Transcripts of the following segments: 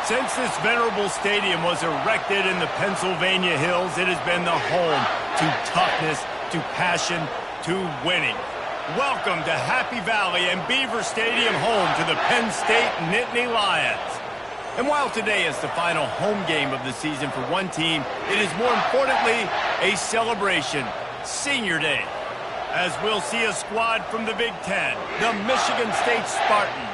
Since this venerable stadium was erected in the Pennsylvania hills, it has been the home to toughness, to passion, to winning. Welcome to Happy Valley and Beaver Stadium, home to the Penn State Nittany Lions. And while today is the final home game of the season for one team, it is more importantly a celebration, Senior Day, as we'll see a squad from the Big Ten, the Michigan State Spartans,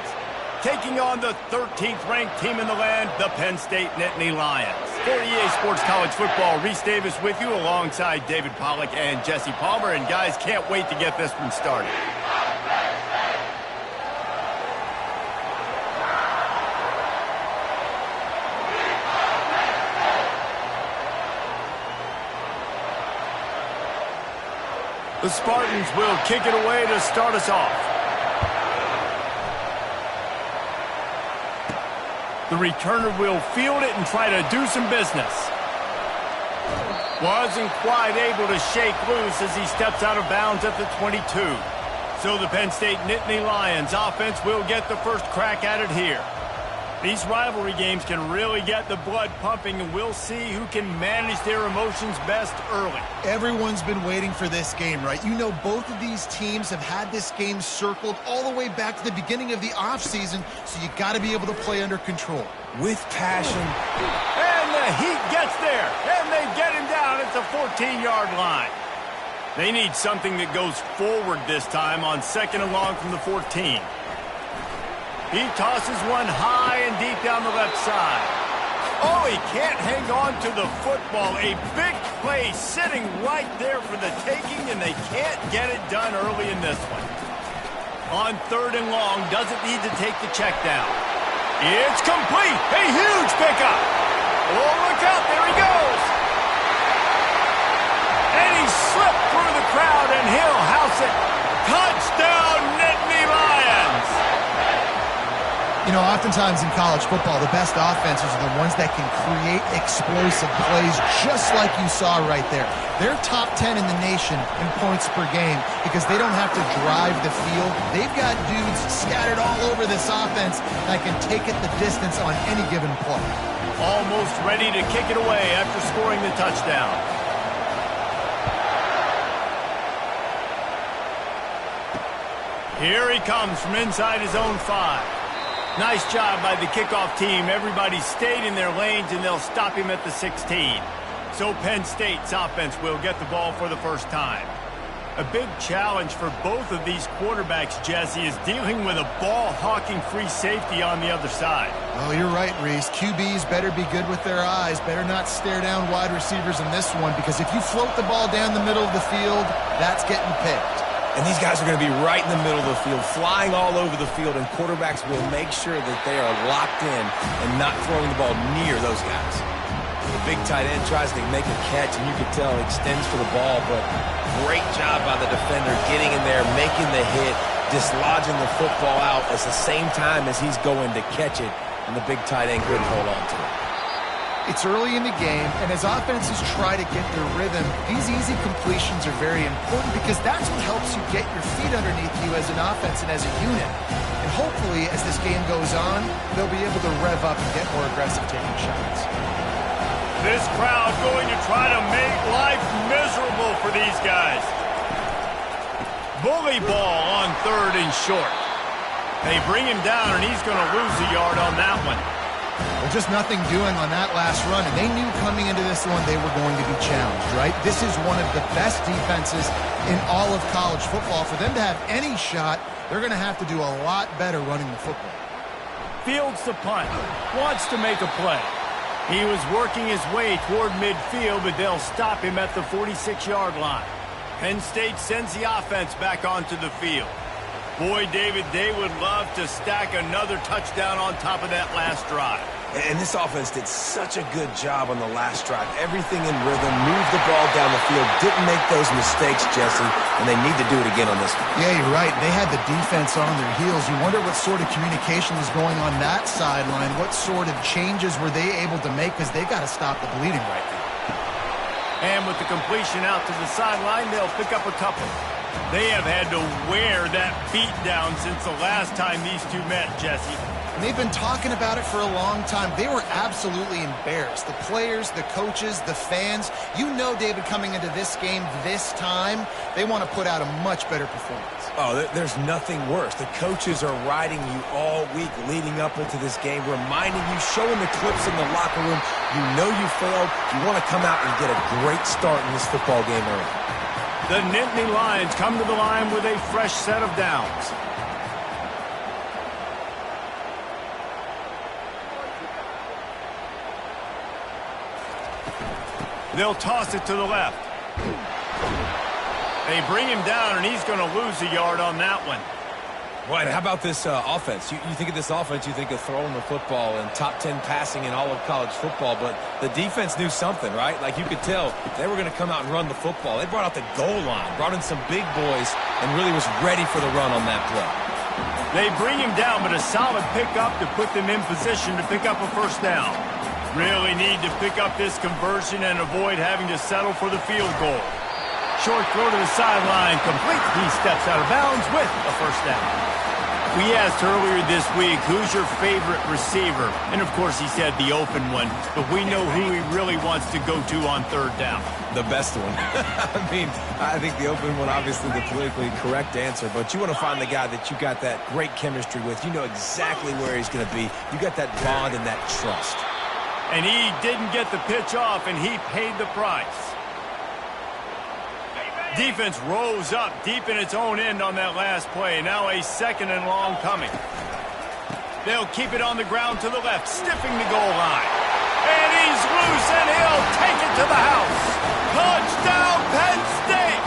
taking on the 13th ranked team in the land, the Penn State Nittany Lions. For EA Sports College Football, Reese Davis with you alongside David Pollack and Jesse Palmer. And guys, can't wait to get this one started. The Spartans will kick it away to start us off. The returner will field it and try to do some business. Wasn't quite able to shake loose as he steps out of bounds at the 22. So the Penn State Nittany Lions offense will get the first crack at it here. These rivalry games can really get the blood pumping, and we'll see who can manage their emotions best early. Everyone's been waiting for this game, right? You know, both of these teams have had this game circled all the way back to the beginning of the offseason, so you got to be able to play under control. With passion. And the heat gets there, and they get him down at the 14-yard line. They need something that goes forward this time on 2nd and long from the 14. He tosses one high and deep down the left side. Oh, he can't hang on to the football. A big play sitting right there for the taking, and they can't get it done early in this one. On 3rd and long, doesn't need to take the check down. It's complete. A huge pickup. Oh, look out. There he goes. And he slipped through the crowd, and he'll house it. Touchdown, Nittany Lions. You know, oftentimes in college football, the best offenses are the ones that can create explosive plays, just like you saw right there. They're top 10 in the nation in points per game because they don't have to drive the field. They've got dudes scattered all over this offense that can take it the distance on any given play. Almost ready to kick it away after scoring the touchdown. Here he comes from inside his own 5. Nice job by the kickoff team. Everybody stayed in their lanes, and they'll stop him at the 16. So Penn State's offense will get the ball for the first time. A big challenge for both of these quarterbacks, Jesse, is dealing with a ball-hawking free safety on the other side. Oh, you're right, Reese. QBs better be good with their eyes. Better not stare down wide receivers in this one, because if you float the ball down the middle of the field, that's getting picked. And these guys are going to be right in the middle of the field, flying all over the field, and quarterbacks will make sure that they are locked in and not throwing the ball near those guys. The big tight end tries to make a catch, and you can tell it extends for the ball, but great job by the defender getting in there, making the hit, dislodging the football out at the same time as he's going to catch it, and the big tight end couldn't hold on to it. It's early in the game, and as offenses try to get their rhythm, these easy completions are very important because that's what helps you get your feet underneath you as an offense and as a unit. And hopefully, as this game goes on, they'll be able to rev up and get more aggressive taking shots. This crowd going to try to make life miserable for these guys. Bully ball on 3rd and short. They bring him down, and he's going to lose a yard on that one. Well, just nothing doing on that last run, and they knew coming into this one they were going to be challenged, right? This is one of the best defenses in all of college football. For them to have any shot, they're going to have to do a lot better running the football. Fields the punt. Wants to make a play. He was working his way toward midfield, but they'll stop him at the 46-yard line. Penn State sends the offense back onto the field. Boy, David, they would love to stack another touchdown on top of that last drive. And this offense did such a good job on the last drive. Everything in rhythm, moved the ball down the field, didn't make those mistakes, Jesse, and they need to do it again on this one. Yeah, you're right. They had the defense on their heels. You wonder what sort of communication is going on that sideline. What sort of changes were they able to make, because they got to stop the bleeding right now. And with the completion out to the sideline, they'll pick up a couple. They have had to wear that beat down since the last time these two met, Jesse. And they've been talking about it for a long time. They were absolutely embarrassed. The players, the coaches, the fans. You know, David, coming into this game this time, they want to put out a much better performance. Oh, there's nothing worse. The coaches are riding you all week leading up into this game, reminding you, showing the clips in the locker room. You know you failed. You want to come out and get a great start in this football game early. The Nittany Lions come to the line with a fresh set of downs. They'll toss it to the left. They bring him down, and he's going to lose a yard on that one. Boy, how about this offense? You think of this offense, you think of throwing the football and top 10 passing in all of college football, but the defense knew something, right? Like you could tell they were going to come out and run the football. They brought out the goal line, brought in some big boys, and really was ready for the run on that play. They bring him down, but a solid pickup to put them in position to pick up a first down. Really need to pick up this conversion and avoid having to settle for the field goal. Short throw to the sideline, complete. He steps out of bounds with a first down. We asked earlier this week, who's your favorite receiver? And, of course, he said the open one, but we know who he really wants to go to on third down. The best one. I think the open one, obviously the politically correct answer, but you want to find the guy that you got that great chemistry with. You know exactly where he's going to be. You got that bond and that trust. And he didn't get the pitch off, and he paid the price. Defense rose up deep in its own end on that last play. Now a second and long coming. They'll keep it on the ground to the left, stiffing the goal line. And he's loose, and he'll take it to the house. Touchdown, Penn State!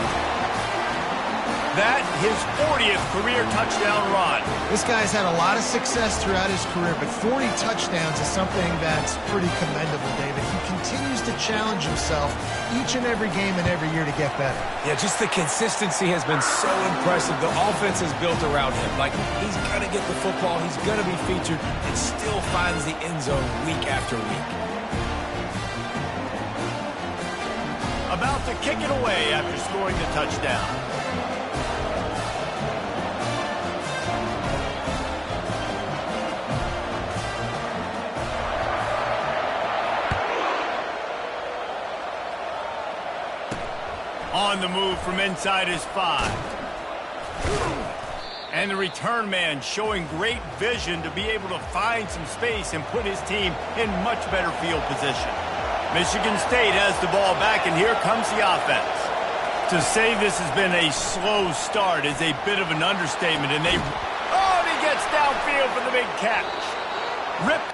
That, his 40th career touchdown run. This guy's had a lot of success throughout his career, but 40 touchdowns is something that's pretty commendable, David. He continues to challenge himself each and every game and every year to get better. Yeah, just the consistency has been so impressive. The offense is built around him. Like, he's going to get the football, he's going to be featured, and still finds the end zone week after week. About to kick it away after scoring the touchdown. On the move from inside his 5. And the return man showing great vision to be able to find some space and put his team in much better field position. Michigan State has the ball back, and here comes the offense. To say this has been a slow start is a bit of an understatement, and they... Oh, and he gets downfield for the big catch. Ripped.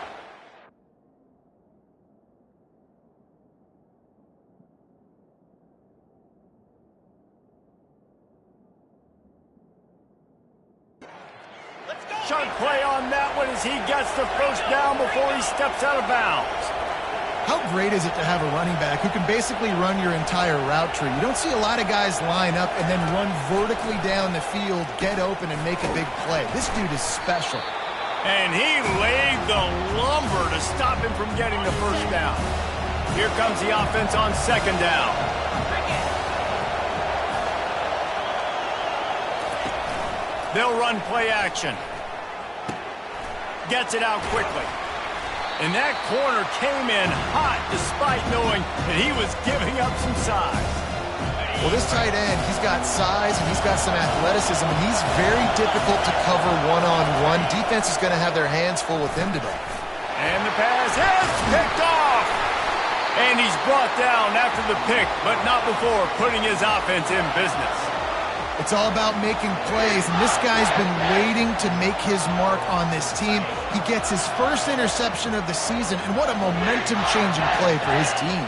Sharp play on that one as he gets the first down before he steps out of bounds. How great is it to have a running back who can basically run your entire route tree? You don't see a lot of guys line up and then run vertically down the field, get open, and make a big play. This dude is special. And he laid the lumber to stop him from getting the first down. Here comes the offense on second down. They'll run play action. Gets it out quickly. And that corner came in hot despite knowing that he was giving up some size. Well, this tight end, he's got size and he's got some athleticism, and he's very difficult to cover one-on-one. Defense is going to have their hands full with him today. And the pass is picked off. And he's brought down after the pick, but not before putting his offense in business. It's all about making plays, and this guy's been waiting to make his mark on this team. He gets his first interception of the season, and what a momentum-changing play for his team.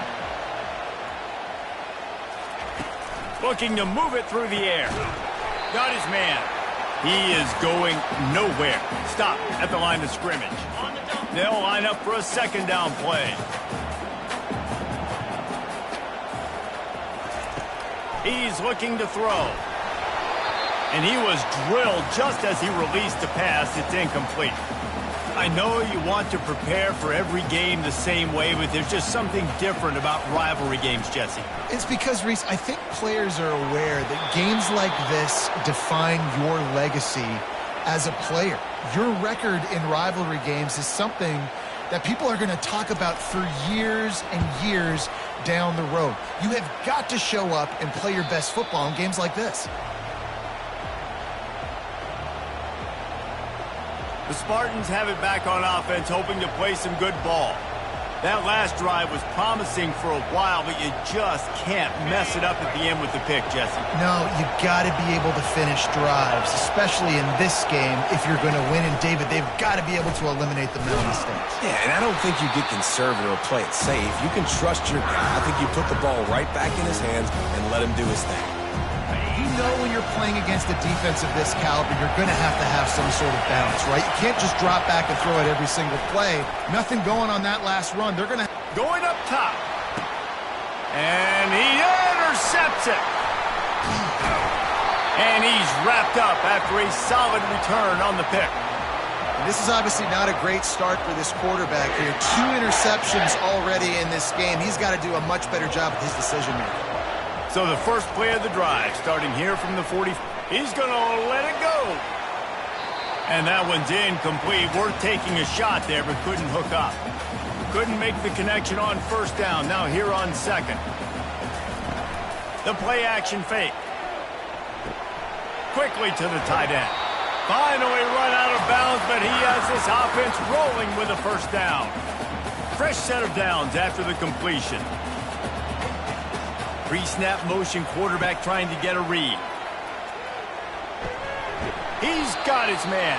Looking to move it through the air. Got his man. He is going nowhere. Stop at the line of scrimmage. They'll line up for a second down play. He's looking to throw. And he was drilled just as he released the pass. It's incomplete. I know you want to prepare for every game the same way, but there's just something different about rivalry games, Jesse. It's because, Reese, I think players are aware that games like this define your legacy as a player. Your record in rivalry games is something that people are going to talk about for years and years down the road. You have got to show up and play your best football in games like this. The Spartans have it back on offense, hoping to play some good ball. That last drive was promising for a while, but you just can't mess it up at the end with the pick, Jesse. No, you got to be able to finish drives, especially in this game if you're going to win. And, David, they've got to be able to eliminate the mental mistakes. Yeah, and I don't think you get conservative or play it safe. You can trust your guy. I think you put the ball right back in his hands and let him do his thing. You know when you're playing against a defense of this caliber, you're going to have some sort of balance, right? You can't just drop back and throw it every single play. Nothing going on that last run. They're going to... Going up top. And he intercepts it. And he's wrapped up after a solid return on the pick. And this is obviously not a great start for this quarterback here. 2 interceptions already in this game. He's got to do a much better job with his decision-making. So the first play of the drive, starting here from the 40. He's going to let it go. And that one's incomplete. Worth taking a shot there, but couldn't hook up. Couldn't make the connection on first down. Now here on second. The play action fake. Quickly to the tight end. Finally run out of bounds, but he has this offense rolling with a first down. Fresh set of downs after the completion. Pre-snap motion quarterback trying to get a read. He's got his man.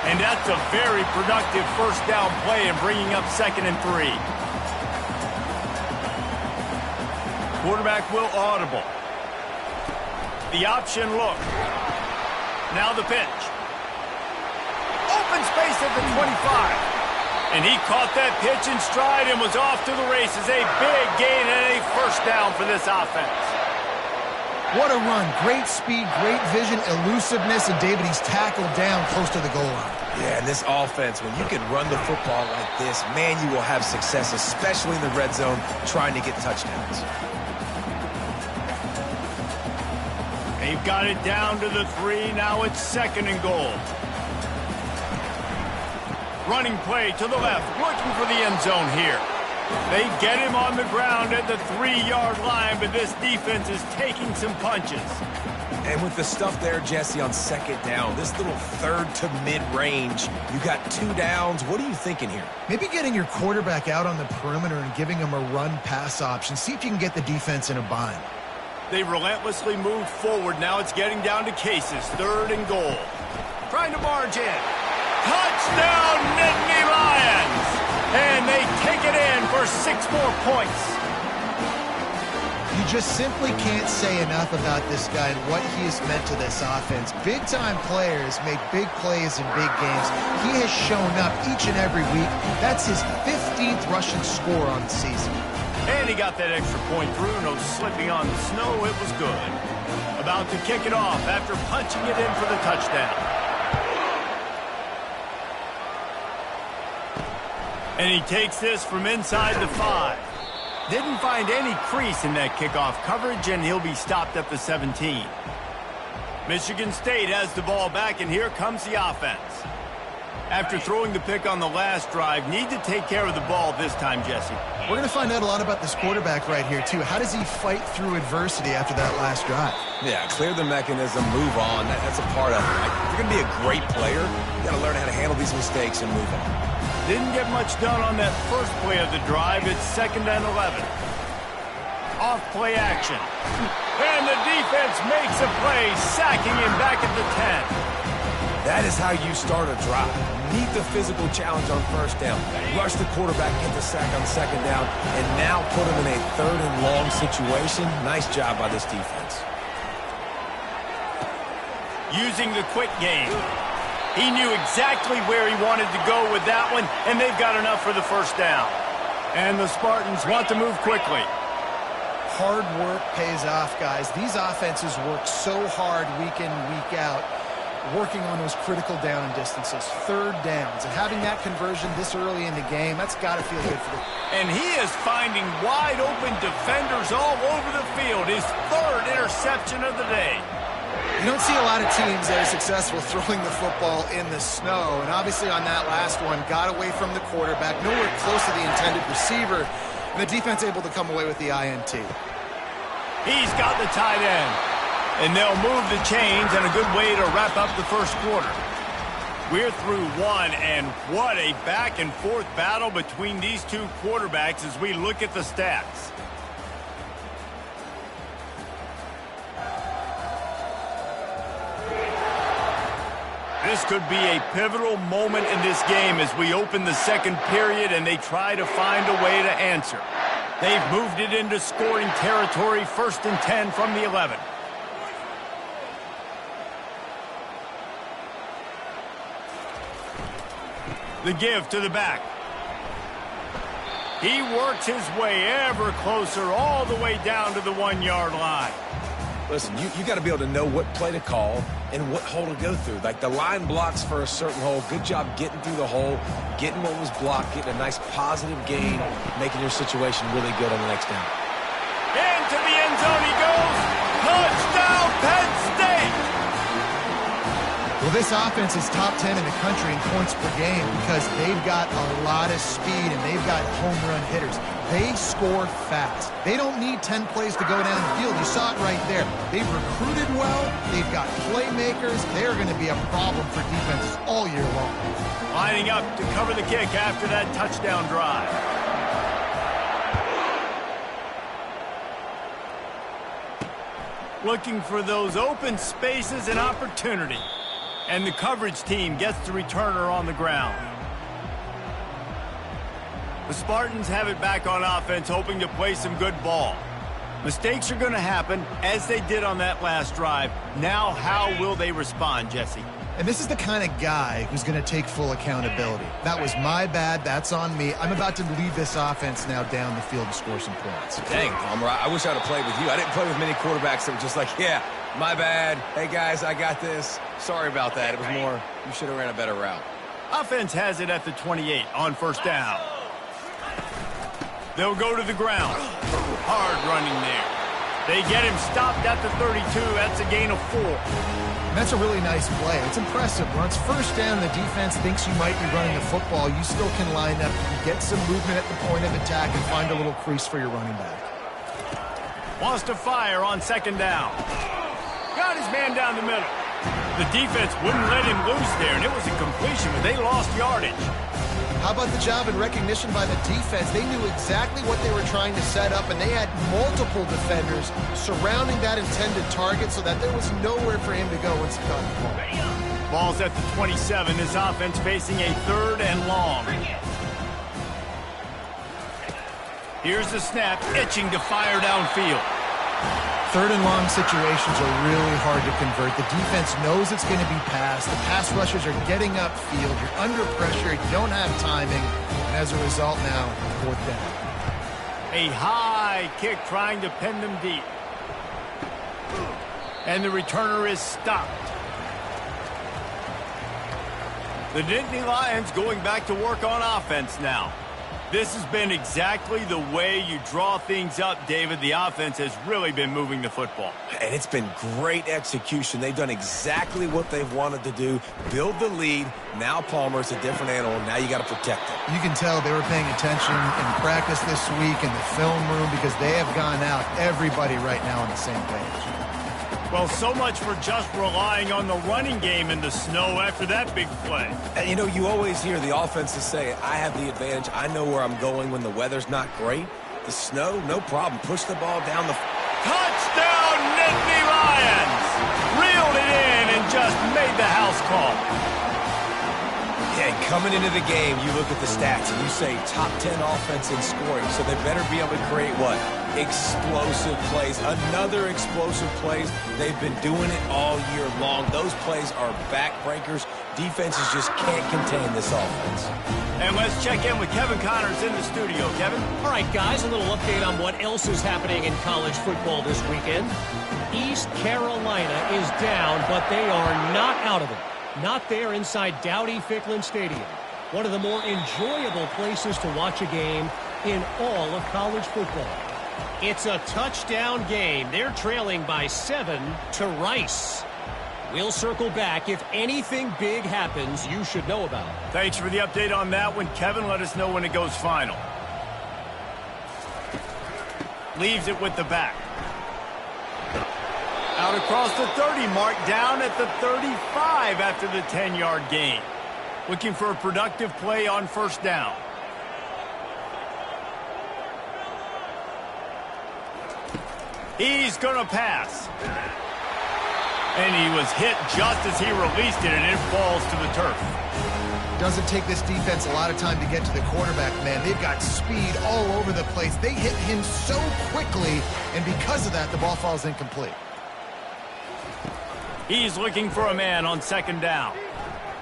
And that's a very productive first down play and bringing up 2nd and 3. Quarterback will audible. The option look. Now the pitch. Open space at the 25. And he caught that pitch in stride and was off to the races. A big gain and a first down for this offense. What a run. Great speed, great vision, elusiveness, and David, he's tackled down close to the goal line. Yeah, and this offense, when you can run the football like this, man, you will have success, especially in the red zone, trying to get touchdowns. They've got it down to the 3. Now it's 2nd and goal. Running play to the left, looking for the end zone here. They get him on the ground at the 3-yard line, but this defense is taking some punches. And with the stuff there, Jesse, on 2nd down, this little 3rd to mid-range, you got 2 downs. What are you thinking here? Maybe getting your quarterback out on the perimeter and giving him a run-pass option. See if you can get the defense in a bind. They relentlessly move forward. Now it's getting down to cases. 3rd and goal. Trying to barge in. Touchdown, Nittany Lions! And they take it in for 6 more points. You just simply can't say enough about this guy and what he has meant to this offense. Big-time players make big plays in big games. He has shown up each and every week. That's his 15th rushing score on the season. And he got that extra point through. No slipping on the snow. It was good. About to kick it off after punching it in for the touchdown. And he takes this from inside the 5. Didn't find any crease in that kickoff coverage, and he'll be stopped at the 17. Michigan State has the ball back, and here comes the offense. After throwing the pick on the last drive, need to take care of the ball this time, Jesse. We're going to find out a lot about this quarterback right here, too. How does he fight through adversity after that last drive? Yeah, clear the mechanism, move on. That's a part of it. Like, if you're going to be a great player, you got to learn how to handle these mistakes and move on. Didn't get much done on that first play of the drive. It's 2nd and 11. Off play action. And the defense makes a play, sacking him back at the 10. That is how you start a drive. Meet the physical challenge on first down. Rush the quarterback, get the sack on 2nd down, and now put him in a 3rd and long situation. Nice job by this defense. Using the quick game. He knew exactly where he wanted to go with that one, and they've got enough for the first down. And the Spartans want to move quickly. Hard work pays off, guys. These offenses work so hard week in, week out, working on those critical down and distances, 3rd downs. And having that conversion this early in the game, that's got to feel good for them. And he is finding wide open defenders all over the field. His 3rd interception of the day. You don't see a lot of teams that are successful throwing the football in the snow, and obviously on that last one, got away from the quarterback, nowhere close to the intended receiver, and the defense able to come away with the INT. He's got the tight end, and they'll move the chains, and a good way to wrap up the first quarter. We're through one, and what a back-and-forth battle between these two quarterbacks as we look at the stats. This could be a pivotal moment in this game as we open the second period and they try to find a way to answer. They've moved it into scoring territory, 1st and 10 from the 11. The give to the back. He works his way ever closer all the way down to the 1-yard line. Listen, you got to be able to know what play to call and what hole to go through. Like the line blocks for a certain hole. Good job getting through the hole, getting what was blocked, getting a nice positive gain, making your situation really good on the next down. Into the end zone he goes. Touchdown, Penn State! Well, this offense is top 10 in the country in points per game because they've got a lot of speed and they've got home run hitters. They score fast. They don't need 10 plays to go down the field. You saw it right there. They've recruited well. They've got playmakers. They're going to be a problem for defenses all year long. Lining up to cover the kick after that touchdown drive. Looking for those open spaces and opportunity. And the coverage team gets the returner on the ground. The Spartans have it back on offense, hoping to play some good ball. Mistakes are going to happen, as they did on that last drive. Now, how will they respond, Jesse? And this is the kind of guy who's going to take full accountability. That was my bad. That's on me. I'm about to lead this offense now down the field and score some points. Dang, Palmer, I wish I would have played with you. I didn't play with many quarterbacks that were just like, yeah, my bad. Hey, guys, I got this. Sorry about that. It was more, you should have ran a better route. Offense has it at the 28 on 1st down. They'll go to the ground. Hard running there. They get him stopped at the 32. That's a gain of 4. And that's a really nice play. It's impressive. When it's 1st down, the defense thinks you might be running the football. You still can line up. You can get some movement at the point of attack and find a little crease for your running back. Wants to fire on 2nd down. Got his man down the middle. The defense wouldn't let him loose there, and it was a completion, but they lost yardage. How about the job and recognition by the defense? They knew exactly what they were trying to set up, and they had multiple defenders surrounding that intended target so that there was nowhere for him to go once he got the ball. Ball's at the 27. This offense facing a 3rd and long. Here's the snap, itching to fire downfield. 3rd and long situations are really hard to convert. The defense knows it's going to be passed. The pass rushers are getting upfield. You're under pressure. You don't have timing. And as a result now, 4th down. A high kick trying to pin them deep. And the returner is stopped. The Nittany Lions going back to work on offense now. This has been exactly the way you draw things up, David. The offense has really been moving the football. And it's been great execution. They've done exactly what they've wanted to do. Build the lead. Now Palmer's a different animal. Now you got to protect him. You can tell they were paying attention in practice this week in the film room because they have gone out, everybody right now on the same page. Well, so much for just relying on the running game in the snow after that big play. And, you know, you always hear the offenses say, I have the advantage. I know where I'm going when the weather's not great. The snow, no problem. Push the ball down the... Touchdown, Nittany Lions! Reeled it in and just made the house call. Yeah, and coming into the game, you look at the stats and you say top 10 offense in scoring, so they better be able to create what? Explosive plays. Another explosive plays. They've been doing it all year long. Those plays are backbreakers. Defenses just can't contain this offense. And let's check in with Kevin Connors in the studio. Kevin? All right, guys, a little update on what else is happening in college football this weekend. East Carolina is down, but they are not out of it. Not there inside Dowdy-Ficklin Stadium. One of the more enjoyable places to watch a game in all of college football. It's a touchdown game. They're trailing by 7 to Rice. We'll circle back. If anything big happens, you should know about it. Thanks for the update on that one, Kevin. Let us know when it goes final. Leaves it with the back. Out across the 30 mark, down at the 35 after the 10-yard gain. Looking for a productive play on first down. He's going to pass. And he was hit just as he released it, and it falls to the turf. Doesn't take this defense a lot of time to get to the quarterback, man. They've got speed all over the place. They hit him so quickly, and because of that, the ball falls incomplete. He's looking for a man on second down.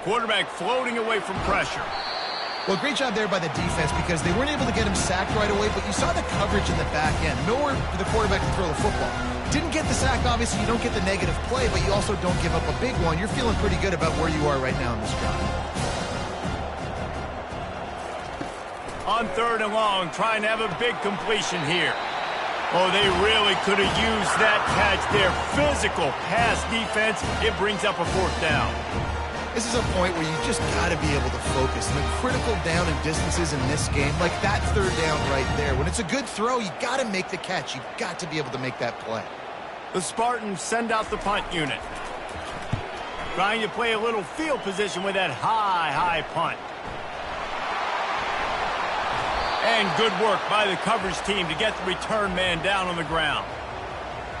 Quarterback floating away from pressure. Well, great job there by the defense because they weren't able to get him sacked right away, but you saw the coverage in the back end. Nowhere for the quarterback to throw the football. Didn't get the sack, obviously. You don't get the negative play, but you also don't give up a big one. You're feeling pretty good about where you are right now in this drive. On third and long, trying to have a big completion here. Oh, they really could have used that catch there. Physical pass defense. It brings up a fourth down. This is a point where you just got to be able to focus. And the critical down and distances in this game, like that third down right there. When it's a good throw, you got to make the catch. You've got to be able to make that play. The Spartans send out the punt unit. Trying to play a little field position with that high punt. And good work by the coverage team to get the return man down on the ground.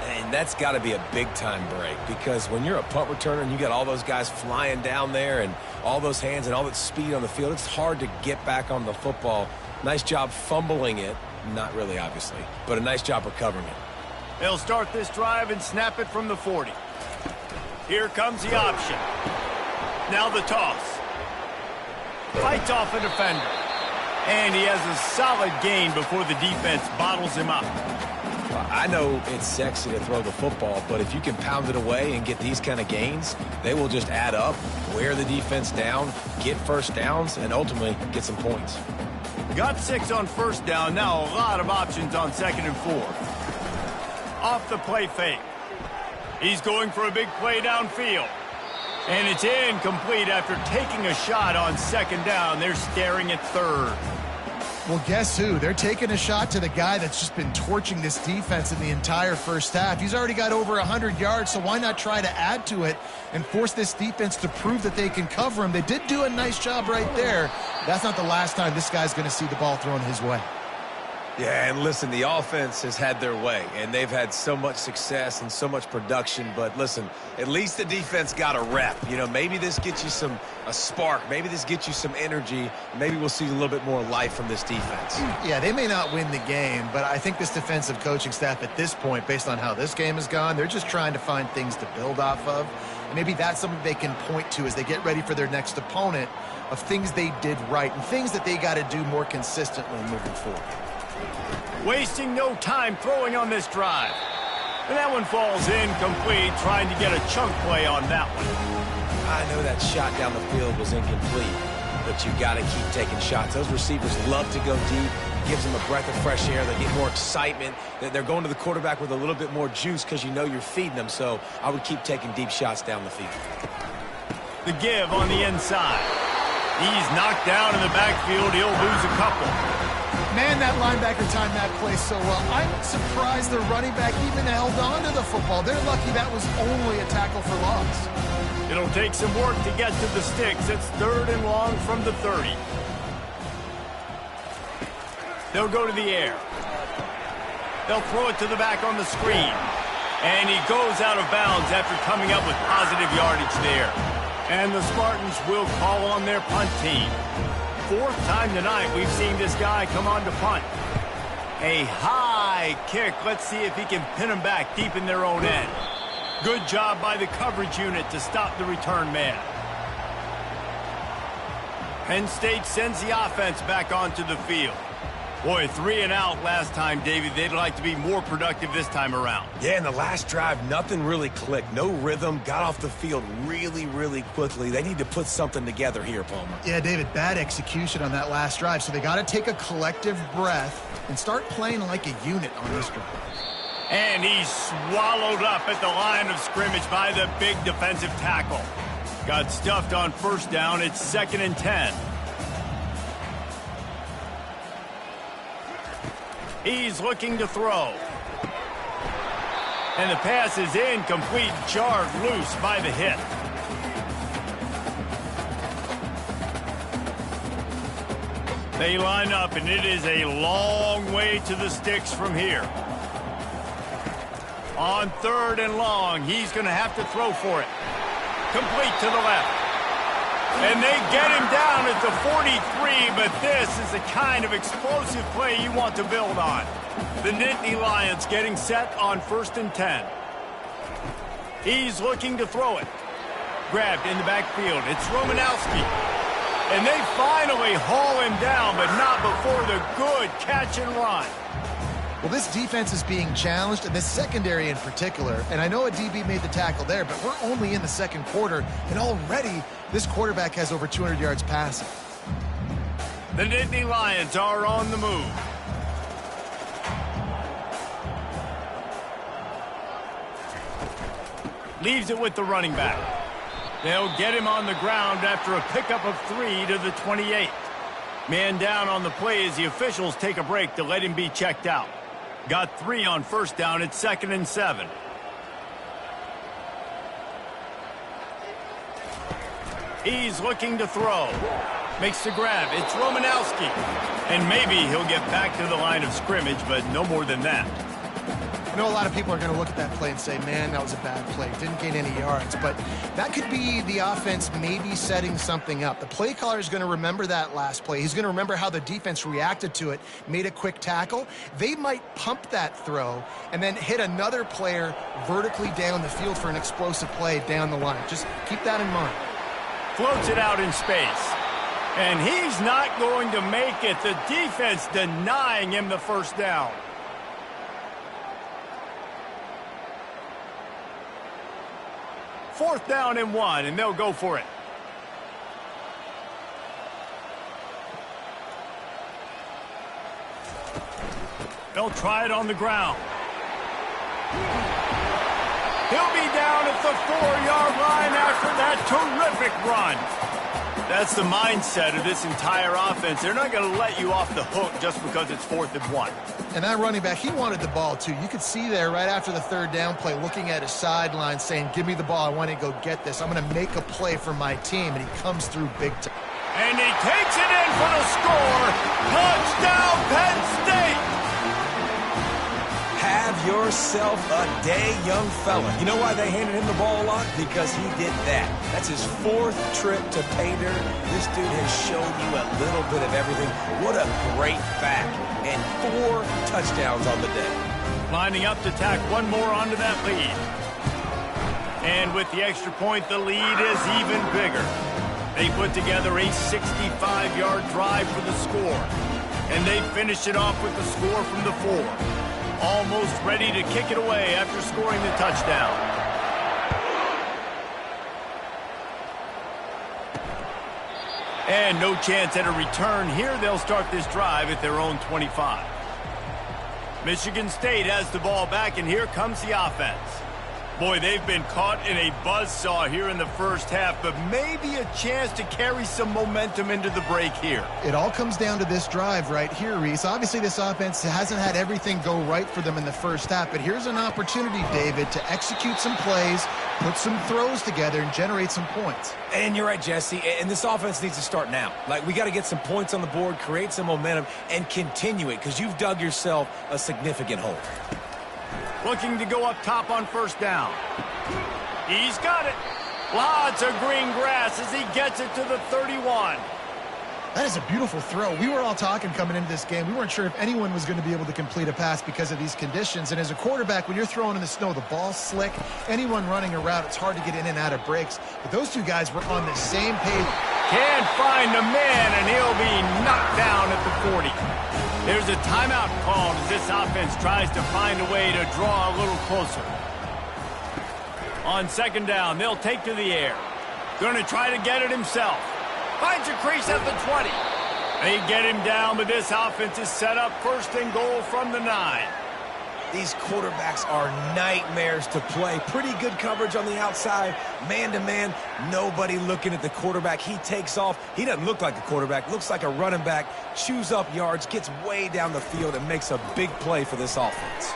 And that's got to be a big-time break because when you're a punt returner and you got all those guys flying down there and all those hands and all that speed on the field, it's hard to get back on the football. Nice job fumbling it. Not really, obviously, but a nice job recovering it. They'll start this drive and snap it from the 40. Here comes the option. Now the toss. Fights off a defender. And he has a solid gain before the defense bottles him up. I know it's sexy to throw the football, but if you can pound it away and get these kind of gains, they will just add up, wear the defense down, get first downs, and ultimately get some points. Got 6 on first down. Now a lot of options on second and 4. Off the play fake. He's going for a big play downfield. And it's incomplete after taking a shot on second down. They're staring at third. Well, guess who? They're taking a shot to the guy that's just been torching this defense in the entire first half. He's already got over 100 yards, so why not try to add to it and force this defense to prove that they can cover him? They did do a nice job right there. That's not the last time this guy's going to see the ball thrown his way. Yeah, and listen, the offense has had their way, and they've had so much success and so much production. But listen, at least the defense got a rep. You know, maybe this gets you a spark. Maybe this gets you some energy. Maybe we'll see a little bit more life from this defense. Yeah, they may not win the game, but I think this defensive coaching staff at this point, based on how this game has gone, they're just trying to find things to build off of. And maybe that's something they can point to as they get ready for their next opponent of things they did right and things that they got to do more consistently moving forward. Wasting no time throwing on this drive. And that one falls incomplete, trying to get a chunk play on that one. I know that shot down the field was incomplete, but you got to keep taking shots. Those receivers love to go deep. It gives them a breath of fresh air. They get more excitement. They're going to the quarterback with a little bit more juice because you know you're feeding them. So I would keep taking deep shots down the field. The give on the inside. He's knocked down in the backfield. He'll lose a couple. Man, that linebacker timed that play so well. I'm surprised the running back even held on to the football. They're lucky that was only a tackle for loss. It'll take some work to get to the sticks. It's third and long from the 30. They'll go to the air. They'll throw it to the back on the screen. And he goes out of bounds after coming up with positive yardage there. And the Spartans will call on their punt team. Fourth time tonight we've seen this guy come on to punt. A high kick. Let's see if he can pin him back deep in their own end. Good job by the coverage unit to stop the return man. Penn State sends the offense back onto the field. Boy, 3 and out last time, David. They'd like to be more productive this time around. Yeah, in the last drive, nothing really clicked. No rhythm. Got off the field really, really quickly. They need to put something together here, Palmer. Yeah, David, bad execution on that last drive. So they got to take a collective breath and start playing like a unit on this drive. And he's swallowed up at the line of scrimmage by the big defensive tackle. Got stuffed on first down. It's 2nd and 10. He's looking to throw. And the pass is incomplete, jarred loose by the hit. They line up, and it is a long way to the sticks from here. On 3rd and long, he's going to have to throw for it. Complete to the left. And they get him down at the 43, but this is the kind of explosive play you want to build on. The Nittany Lions getting set on 1st and 10. He's looking to throw it. Grabbed in the backfield. It's Romanowski. And they finally haul him down, but not before the good catch and run. Well, this defense is being challenged, and this secondary in particular. And I know a DB made the tackle there, but we're only in the 2nd quarter, and already this quarterback has over 200 yards passing. The Nittany Lions are on the move. Leaves it with the running back. They'll get him on the ground after a pickup of 3 to the 28. Man down on the play as the officials take a break to let him be checked out. Got 3 on first down. It's 2nd and 7. He's looking to throw. Makes the grab. It's Romanowski. And maybe he'll get back to the line of scrimmage, but no more than that. I know a lot of people are going to look at that play and say, man, that was a bad play. Didn't gain any yards. But that could be the offense maybe setting something up. The play caller is going to remember that last play. He's going to remember how the defense reacted to it, made a quick tackle. They might pump that throw and then hit another player vertically down the field for an explosive play down the line. Just keep that in mind. Floats it out in space. And he's not going to make it. The defense denying him the first down. Fourth down and 1, and they'll go for it. They'll try it on the ground. He'll be down at the 4-yard line after that terrific run. That's the mindset of this entire offense. They're not going to let you off the hook just because it's 4th and 1. And that running back, he wanted the ball, too. You could see there right after the 3rd down play, looking at his sideline, saying, give me the ball. I want to go get this. I'm going to make a play for my team. And he comes through big time. And he takes it in for the score. Touchdown, Penn State! Have yourself a day, young fella. You know why they handed him the ball a lot? Because he did that. That's his 4th trip to pay dirt. This dude has shown you a little bit of everything. What a great back. And 4 touchdowns on the day. Lining up to tack one more onto that lead. And with the extra point, the lead is even bigger. They put together a 65-yard drive for the score. And they finish it off with the score from the 4. Almost ready to kick it away after scoring the touchdown. And no chance at a return here. They'll start this drive at their own 25. Michigan State has the ball back, and here comes the offense. Boy, they've been caught in a buzzsaw here in the first half, but maybe a chance to carry some momentum into the break here. It all comes down to this drive right here, Reese. Obviously, this offense hasn't had everything go right for them in the first half, but here's an opportunity, David, to execute some plays, put some throws together, and generate some points. And you're right, Jesse, and this offense needs to start now. Like, we got to get some points on the board, create some momentum, and continue it, because you've dug yourself a significant hole. Looking to go up top on first down. He's got it. Lots of green grass as he gets it to the 31. That is a beautiful throw. We were all talking coming into this game. We weren't sure if anyone was going to be able to complete a pass because of these conditions. And as a quarterback, when you're throwing in the snow, the ball's slick. Anyone running a route, it's hard to get in and out of breaks. But those two guys were on the same page. Can't find the man, and he'll be knocked down at the 40. There's a timeout called as this offense tries to find a way to draw a little closer. On second down, they'll take to the air. Going to try to get it himself. Finds a crease at the 20. They get him down, but this offense is set up 1st and goal from the 9. These quarterbacks are nightmares to play. Pretty good coverage on the outside. Man-to-man, nobody looking at the quarterback. He takes off. He doesn't look like a quarterback. Looks like a running back. Chews up yards, gets way down the field, and makes a big play for this offense.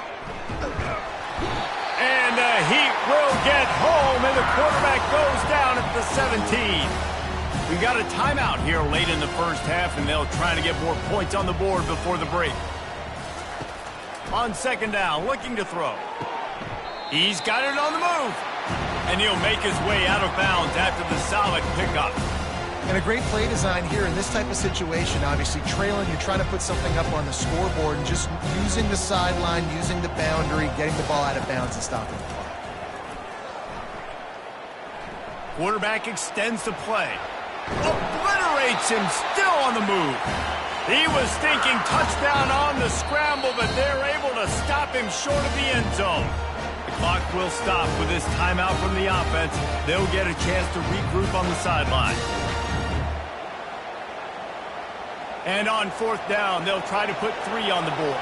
And the Heat will get home, and the quarterback goes down at the 17. We've got a timeout here late in the first half, and they'll try to get more points on the board before the break. On second down, looking to throw. He's got it on the move. And he'll make his way out of bounds after the solid pickup. And a great play design here in this type of situation. Obviously, trailing, you're trying to put something up on the scoreboard and just using the sideline, using the boundary, getting the ball out of bounds and stopping the clock. Quarterback extends the play. Obliterates him, still on the move. He was thinking touchdown on the scramble, but they're able to stop him short of the end zone. The clock will stop with this timeout from the offense. They'll get a chance to regroup on the sideline. And on fourth down, they'll try to put 3 on the board.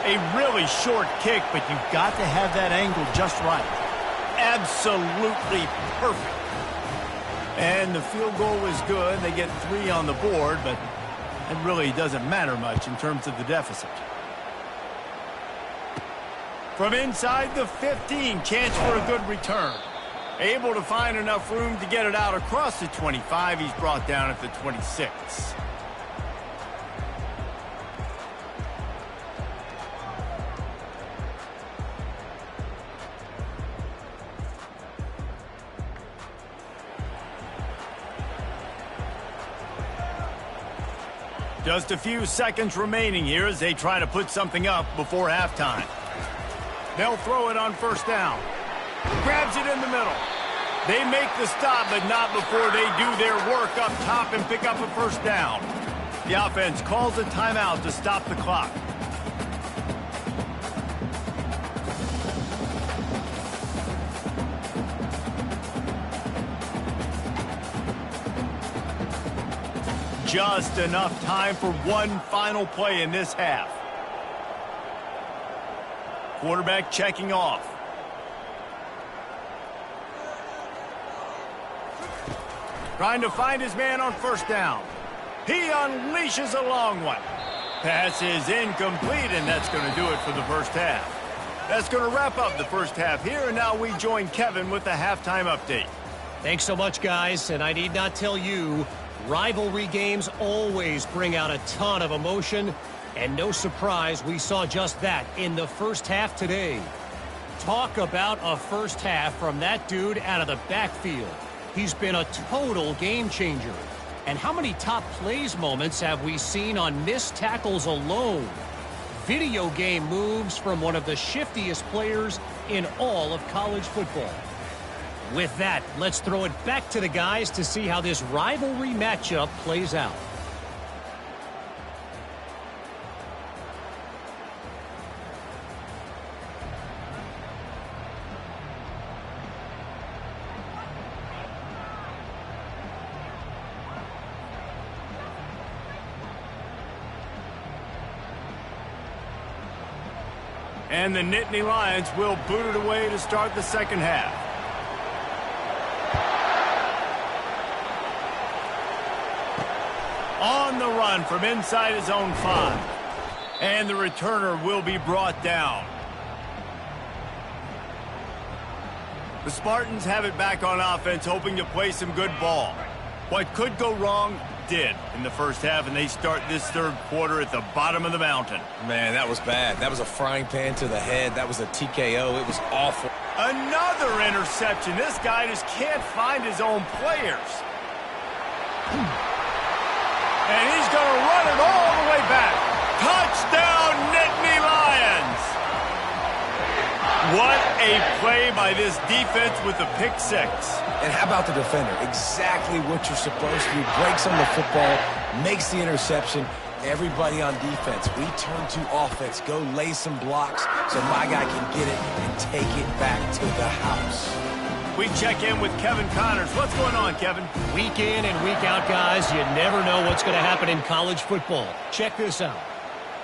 A really short kick, but you've got to have that angle just right. Absolutely perfect. And the field goal is good. They get 3 on the board, but it really doesn't matter much in terms of the deficit. From inside the 15, chance for a good return. Able to find enough room to get it out across the 25. He's brought down at the 26. Just a few seconds remaining here as they try to put something up before halftime. They'll throw it on first down. Grabs it in the middle. They make the stop, but not before they do their work up top and pick up a first down. The offense calls a timeout to stop the clock. Just enough time for one final play in this half. Quarterback checking off. Trying to find his man on first down. He unleashes a long one. Pass is incomplete, and that's going to do it for the first half. That's going to wrap up the first half here, and now we join Kevin with the halftime update. Thanks so much, guys, and I need not tell you, rivalry games always bring out a ton of emotion, and no surprise, we saw just that in the first half today. Talk about a first half from that dude out of the backfield. He's been a total game changer. And how many top plays moments have we seen on missed tackles alone? Video game moves from one of the shiftiest players in all of college football. With that, let's throw it back to the guys to see how this rivalry matchup plays out. And the Nittany Lions will boot it away to start the second half. On the run from inside his own 5. And the returner will be brought down. The Spartans have it back on offense, hoping to play some good ball. What could go wrong did in the first half, and they start this third quarter at the bottom of the mountain. Man, that was bad. That was a frying pan to the head. That was a TKO. It was awful. Another interception. This guy just can't find his own players. And he's going to run it all the way back. Touchdown, Nittany Lions! What a play by this defense with the pick 6. And how about the defender? Exactly what you're supposed to do. Breaks on the football, makes the interception. Everybody on defense, we turn to offense. Go lay some blocks so my guy can get it and take it back to the house. We check in with Kevin Connors. What's going on, Kevin? Week in and week out, guys, you never know what's going to happen in college football. Check this out.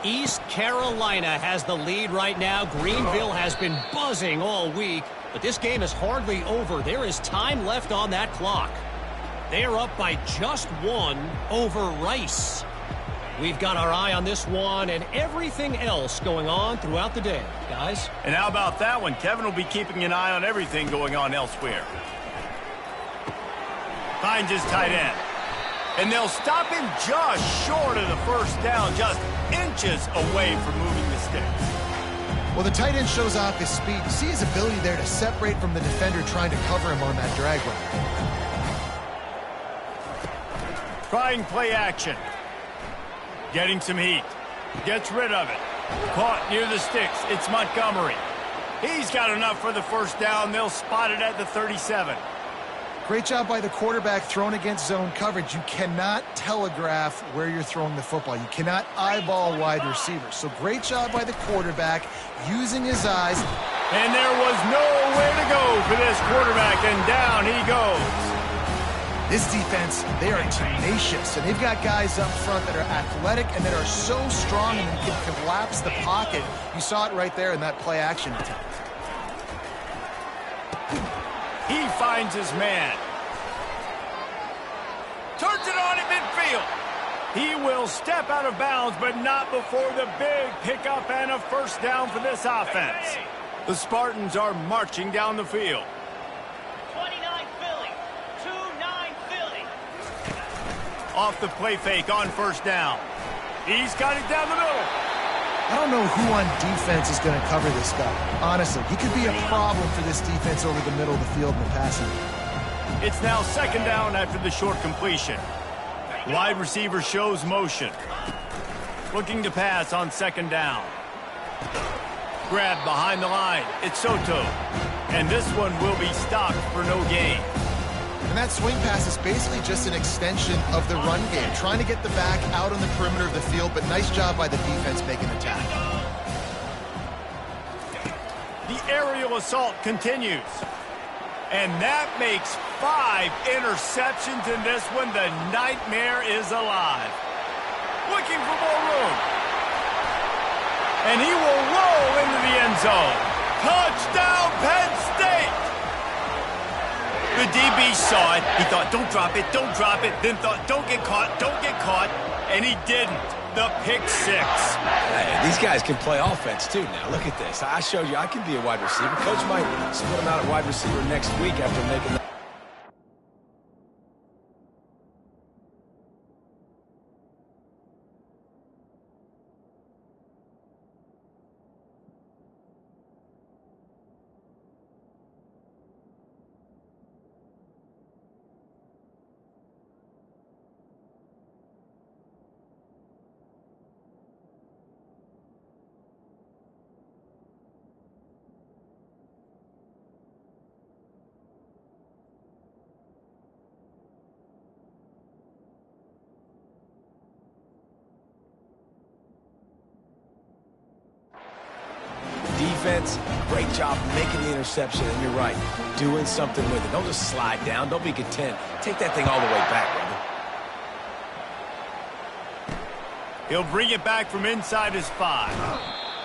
East Carolina has the lead right now. Greenville has been buzzing all week, but this game is hardly over. There is time left on that clock. They are up by just one over Rice. We've got our eye on this one and everything else going on throughout the day, guys. And how about that one? Kevin will be keeping an eye on everything going on elsewhere. Finds his tight end. And they'll stop him just short of the first down, just inches away from moving the sticks. Well, the tight end shows off his speed. You see his ability there to separate from the defender trying to cover him on that drag route. Trying play action. Getting some heat. Gets rid of it. Caught near the sticks. It's Montgomery. He's got enough for the first down. They'll spot it at the 37. Great job by the quarterback thrown against zone coverage. You cannot telegraph where you're throwing the football. You cannot eyeball wide receivers. So great job by the quarterback using his eyes. And there was nowhere to go for this quarterback, and down he goes. This defense, they are tenacious, and they've got guys up front that are athletic and that are so strong and can collapse the pocket. You saw it right there in that play action attempt. He finds his man. Turns it on at midfield. He will step out of bounds, but not before the big pickup and a first down for this offense. The Spartans are marching down the field. 29 Philly. 2-9 Philly. Off the play fake on first down. He's got it down the middle. I don't know who on defense is going to cover this guy. Honestly, he could be a problem for this defense over the middle of the field in the passing game. It's now second down after the short completion. Wide receiver shows motion. Looking to pass on second down. Grab behind the line. It's Soto. And this one will be stopped for no gain. And that swing pass is basically just an extension of the run game, trying to get the back out on the perimeter of the field, but nice job by the defense making the tackle. The aerial assault continues. And that makes 5 interceptions in this one. The nightmare is alive. Looking for more room. And he will roll into the end zone. Touchdown, Penn State! The DB saw it. He thought, don't drop it, don't drop it. Then thought, don't get caught, don't get caught. And he didn't. The pick six. Hey, these guys can play offense, too, now. Look at this. I showed you I can be a wide receiver. Coach might split him out at wide receiver next week after making that. Defense, great job making the interception, and you're right, doing something with it. Don't just slide down. Don't be content. Take that thing all the way back, brother. He'll bring it back from inside his 5.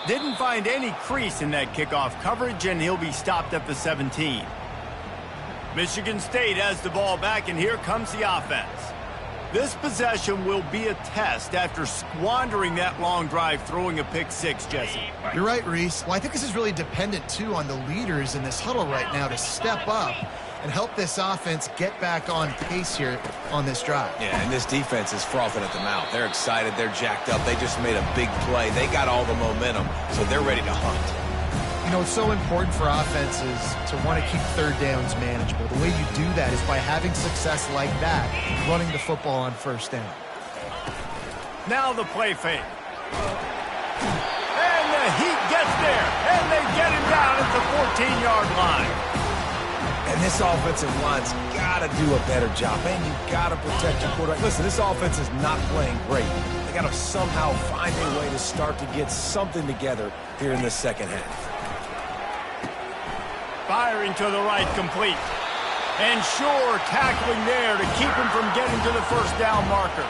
Didn't find any crease in that kickoff coverage, and he'll be stopped at the 17. Michigan State has the ball back, and here comes the offense. This possession will be a test after squandering that long drive, throwing a pick six, Jesse. You're right, Reese. Well, I think this is really dependent, too, on the leaders in this huddle right now to step up and help this offense get back on pace here on this drive. Yeah, and this defense is frothing at the mouth. They're excited. They're jacked up. They just made a big play. They got all the momentum, so they're ready to hunt. You know, it's so important for offenses to want to keep third downs manageable. The way you do that is by having success like that, running the football on first down. Now the play fake. And the Heat gets there, and they get him down at the 14-yard line. And this offensive line's got to do a better job. Man, you got to protect your quarterback. Listen, this offense is not playing great. They got to somehow find a way to start to get something together here in the second half. Firing to the right, complete. And sure, tackling there to keep him from getting to the first down marker.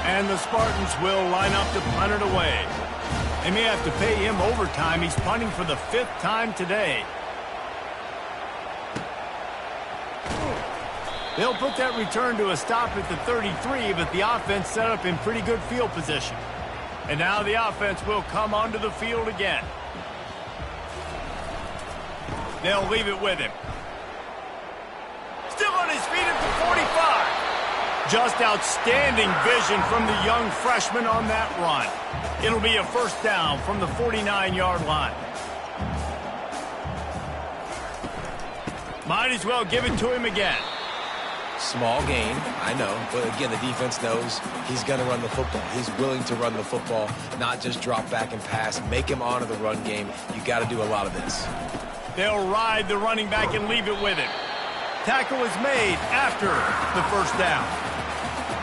And the Spartans will line up to punt it away. They may have to pay him overtime. He's punting for the 5th time today. They'll put that return to a stop at the 33, but the offense set up in pretty good field position. And now the offense will come onto the field again. They'll leave it with him. Still on his feet at the 45. Just outstanding vision from the young freshman on that run. It'll be a first down from the 49-yard line. Might as well give it to him again. Small gain, I know, but again, the defense knows he's going to run the football. He's willing to run the football, not just drop back and pass, make him honor the run game. You got to do a lot of this. They'll ride the running back and leave it with him. Tackle is made after the first down.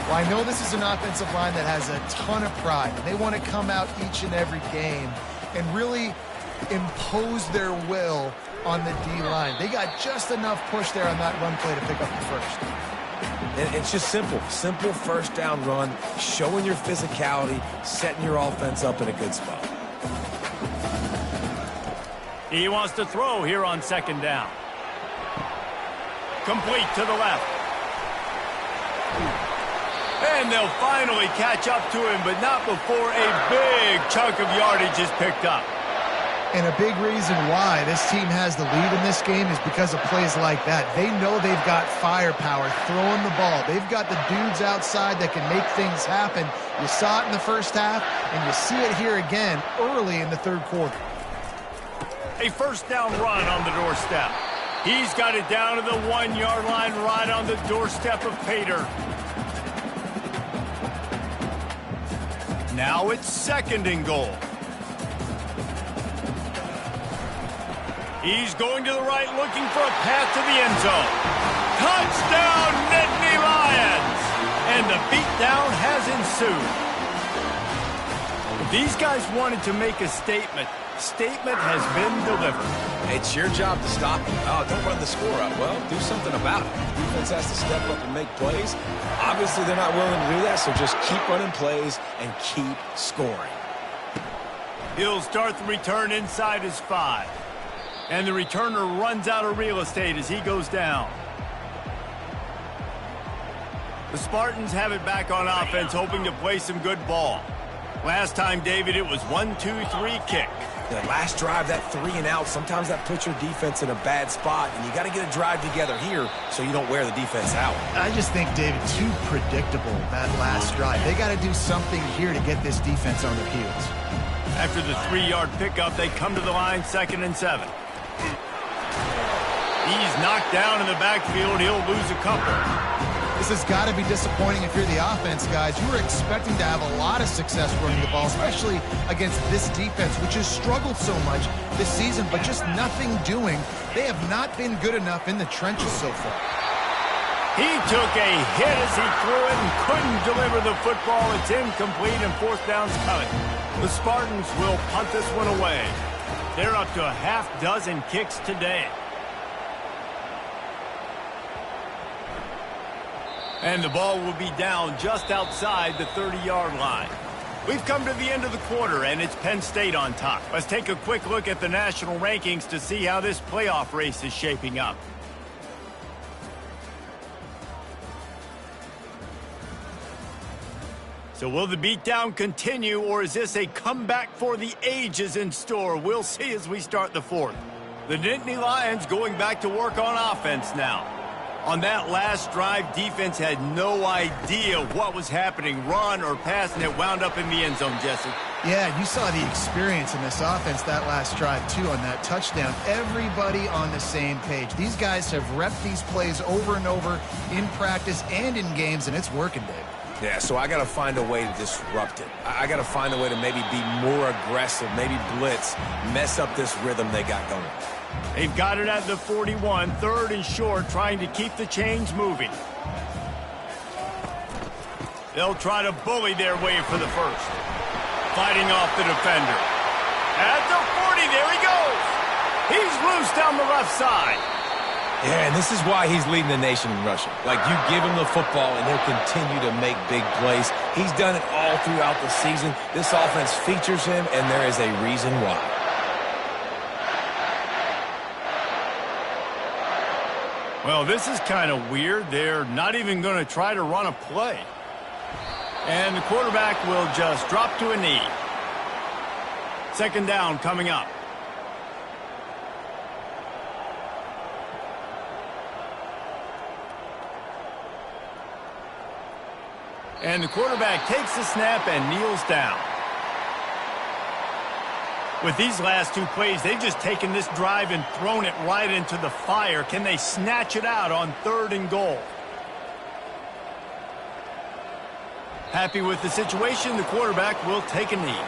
Well, I know this is an offensive line that has a ton of pride. They want to come out each and every game and really impose their will on the D-line. They got just enough push there on that run play to pick up the first. And it's just simple first down run, showing your physicality, setting your offense up in a good spot. He wants to throw here on 2nd down. Complete to the left. And they'll finally catch up to him, but not before a big chunk of yardage is picked up. And a big reason why this team has the lead in this game is because of plays like that. They know they've got firepower throwing the ball. They've got the dudes outside that can make things happen. You saw it in the first half, and you see it here again early in the 3rd quarter. A first down run on the doorstep. He's got it down to the 1-yard line right on the doorstep of Pater. Now it's 2nd and goal. He's going to the right, looking for a path to the end zone. Touchdown, Nittany Lions! And the beatdown has ensued. These guys wanted to make a statement. Statement has been delivered. It's your job to stop them. Oh, don't run the score out. Well, do something about it. The defense has to step up and make plays. Obviously, they're not willing to do that, so just keep running plays and keep scoring. He'll start the return inside his 5. And the returner runs out of real estate as he goes down. The Spartans have it back on offense, hoping to play some good ball. Last time, David, it was 1-2-3 kick. That last drive, that 3 and out, sometimes that puts your defense in a bad spot, and you got to get a drive together here so you don't wear the defense out. I just think, David, too predictable, that last drive. They got to do something here to get this defense on their heels. After the 3-yard pickup, they come to the line, 2nd and 7. He's knocked down in the backfield. He'll lose a couple. This has got to be disappointing if you're the offense, guys. You were expecting to have a lot of success running the ball, especially against this defense, which has struggled so much this season, but just nothing doing. They have not been good enough in the trenches so far. He took a hit as he threw it and couldn't deliver the football. It's incomplete and 4th down's coming. The Spartans will punt this one away. They're up to a half-dozen kicks today. And the ball will be down just outside the 30-yard line. We've come to the end of the quarter, and it's Penn State on top. Let's take a quick look at the national rankings to see how this playoff race is shaping up. So will the beatdown continue, or is this a comeback for the ages in store? We'll see as we start the 4th. The Nittany Lions going back to work on offense now. On that last drive, defense had no idea what was happening, run or pass, and it wound up in the end zone, Jesse. Yeah, you saw the experience in this offense that last drive, too, on that touchdown. Everybody on the same page. These guys have repped these plays over and over in practice and in games, and it's working, Dave. Yeah, so I got to find a way to disrupt it. I got to find a way to maybe be more aggressive, maybe blitz, mess up this rhythm they got going. They've got it at the 41, 3rd and short, trying to keep the chains moving. They'll try to bully their way for the first. Fighting off the defender. At the 40, there he goes. He's loose down the left side. Yeah, and this is why he's leading the nation in rushing. Like, you give him the football, and he'll continue to make big plays. He's done it all throughout the season. This offense features him, and there is a reason why. Well, this is kind of weird. They're not even going to try to run a play. And the quarterback will just drop to a knee. Second down coming up. And the quarterback takes the snap and kneels down. With these last two plays, they've just taken this drive and thrown it right into the fire. Can they snatch it out on 3rd and goal? Happy with the situation, the quarterback will take a knee.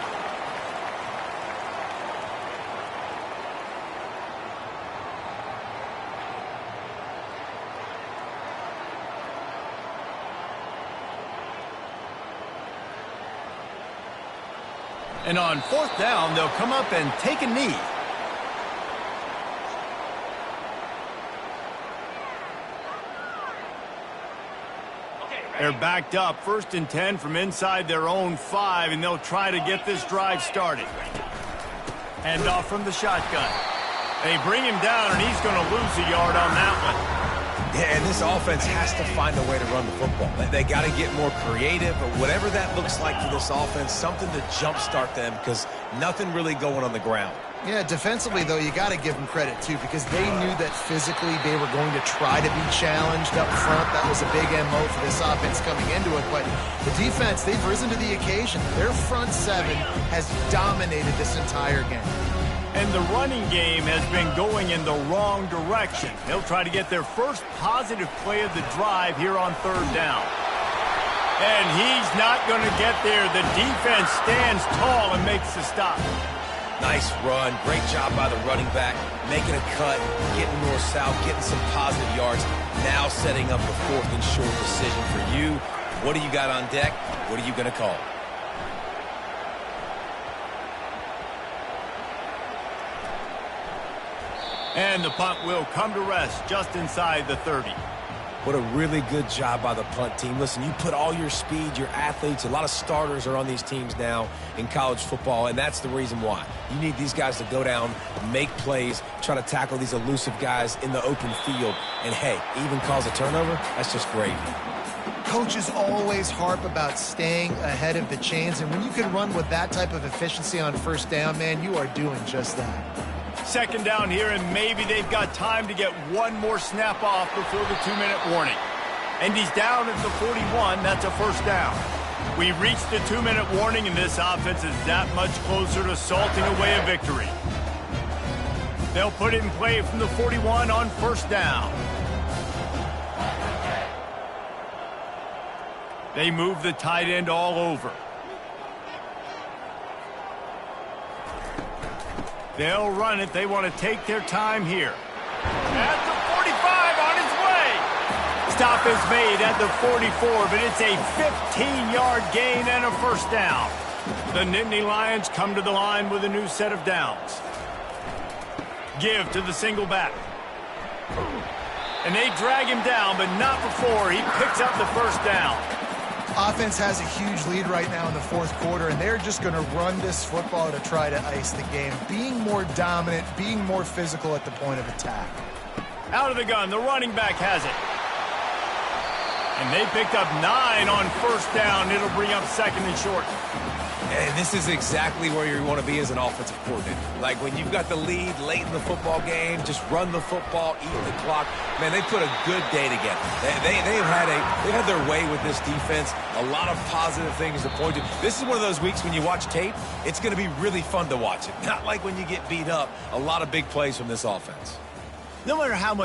And on 4th down, they'll come up and take a knee. They're backed up, 1st and 10 from inside their own 5, and they'll try to get this drive started. Hand off from the shotgun. They bring him down, and he's going to lose a yard on that one. Yeah, and this offense has to find a way to run the football. They got to get more creative, but whatever that looks like for this offense, something to jumpstart them because nothing really going on the ground. Yeah, defensively, though, you got to give them credit, too, because they knew that physically they were going to try to be challenged up front. That was a big MO for this offense coming into it. But the defense, they've risen to the occasion. Their front 7 has dominated this entire game. And the running game has been going in the wrong direction. They'll try to get their first positive play of the drive here on 3rd down. And he's not going to get there. The defense stands tall and makes the stop. Nice run. Great job by the running back. Making a cut, getting north-south, getting some positive yards. Now setting up a 4th and short decision for you. What do you got on deck? What are you going to call? And the punt will come to rest just inside the 30. What a really good job by the punt team. Listen, you put all your speed, your athletes, a lot of starters are on these teams now in college football, and that's the reason why. You need these guys to go down, make plays, try to tackle these elusive guys in the open field, and hey, even cause a turnover, that's just gravy. Coaches always harp about staying ahead of the chains, and when you can run with that type of efficiency on 1st down, man, you are doing just that. 2nd down here, and maybe they've got time to get one more snap off before the 2-minute warning. And he's down at the 41. That's a 1st down. We've reached the 2-minute warning, and this offense is that much closer to salting away a victory. They'll put it in play from the 41 on 1st down. They move the tight end all over. They'll run it. They want to take their time here. At the 45 on his way. Stop is made at the 44, but it's a 15-yard gain and a 1st down. The Nittany Lions come to the line with a new set of downs. Give to the single back. And they drag him down, but not before he picks up the 1st down. Offense has a huge lead right now in the 4th quarter, and they're just going to run this football to try to ice the game. Being more dominant, being more physical at the point of attack. Out of the gun, the running back has it. And they picked up 9 on 1st down. It'll bring up 2nd and short. And this is exactly where you want to be as an offensive coordinator. Like when you've got the lead late in the football game, just run the football, eat the clock. Man, they put a good day together. They've had their way with this defense. A lot of positive things to point to. This is one of those weeks when you watch tape, it's going to be really fun to watch it. Not like when you get beat up. A lot of big plays from this offense. No matter how much